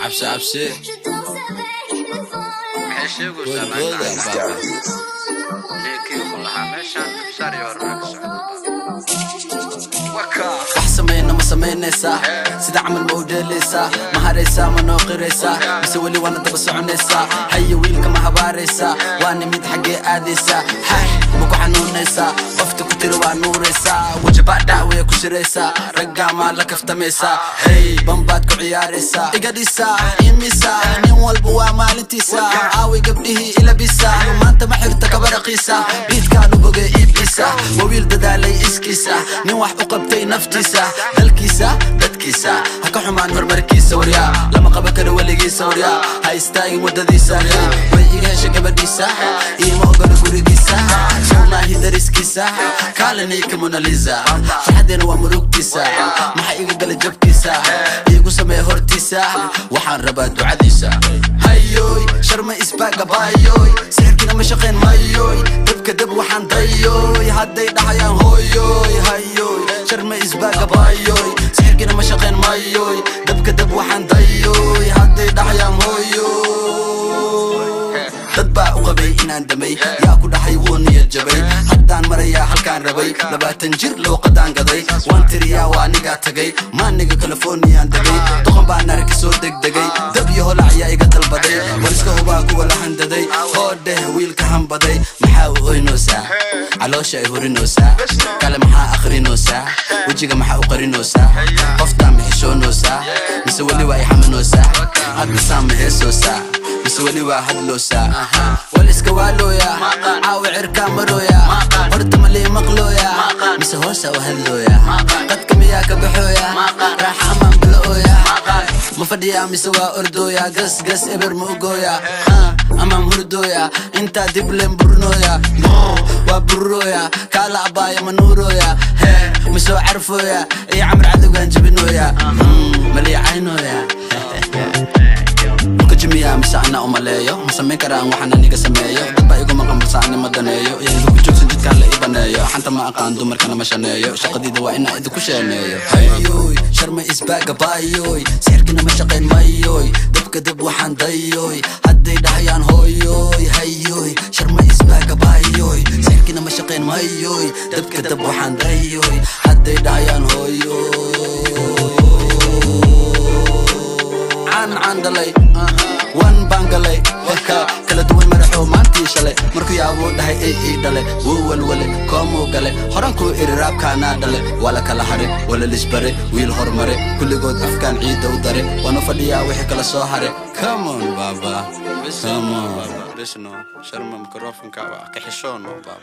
عبسة عبسة سمينا ما سمينيسا سيدا عمل موديليسا ما هريسا ما نوقريسا مسوي وانا دبس عنيسا هيا ويلك ما هباريسا وانا ميد حقي اديسا هاي مكو حنونيسا قفتك كتير وانوريسا وجبا دعوية كشريسا رقا مالك افتميسا هي بمبات كعياريسا اقاديسا يميسا نين والبوا مالنتيسا عاوي قبله الى بيسا وما انت محرتك برقيسا بيت كانوا بقى إبليسا وويل ددالي اسكيسا نين واح اقبتي نفتيسا dalkiisa dadkiisa ha ka xumaan hormarkiisa waryaa lama qaba karo weligiisa waryaa ha istaagin wadadiisa way iga hesha gabadhiisa iima ogola gurigiisa soomahi dariskiisa kaalinay ka monalisa farxadeena waa murugtiisa maxaa iga gala jabkiisa iigu sameeya hortiisa waxaan rabaa ducadiisa hayoy sharma isbaaga baayoy sixirkina ma shaqayn mayoy dabka dab waxaan dayoy hadday dhahayaan hooyoy hayoy sharma isbaaga baayoy sixirkina ma shaqayn mayoy dabka dab waxaan dayoy hadday dhahayaan hooyoy dad baa u qabay inaan damay yaa ku dhahay wuu niyad jabay haddaan marayaa halkaan rabay 20 jir loo qadaan gaday waan tiriyaa waa nigaa tagay maaniga Californiaan degay doqon baan arki soo degdegay dab iyo holac yaa iga dalbaday waliska hubaa kuwa la handaday hoodhe wiilka hanbaday maxaa u oynoosaa caloosha ay hurinoosaa kale maxaa akhrinoosaa wejiga maxaa u qarinoosaa qoftaa maxishoonoosaa mise weli waa i xaminoosaa haddisaa ma heesoosaa mise weli waa hadloosaa waliska waalooya caawi cirkaa marooya horta malii maqlooya mise hoosa u hadlooya qadka miyaa ka baxooya raaxa amaan bila'ooya ma fadhiyaa mise waa ordooya gas gas eber ma ogooya amaan hurdooya intaa dib leen burnooya waa burrooya kaala abaaya ma nuurooya misoo carfooya iyo camar cadowgaan jabinooya malii caynooya جميع مساعنا وملايو مسمين كران وحنا نيجا سمايو دبا يقوم مقام بساني مدنايو يعني لو بجوك سنجد كارلا إبنايو حانتا ما أقان دومر كان مشانايو شاقدي دواء إدو كشانايو هايوي شرمي إسباقا بايوي سيركنا مشاقين مايوي دبك دب وحان دايوي هدي دحيان هويوي هايوي شرمي إسباقا بايوي سيركنا مشاقين مايوي دبك دب وحان دايوي هدي دحيان هويوي عن دلي وان بانغلي وكا كلا دوين مرحو مانتي شلي مركو يابو دهي اي دلي وولولي كومو غلي هرانكو إرراب كانا دلي ولا كلا حري ولا لسبري ويل هرمري كل قود أفكان عيدة وداري وانا فديا وحي كلا سوحري كامون بابا كامون بسنو شرم ميكروفون كحشون بابا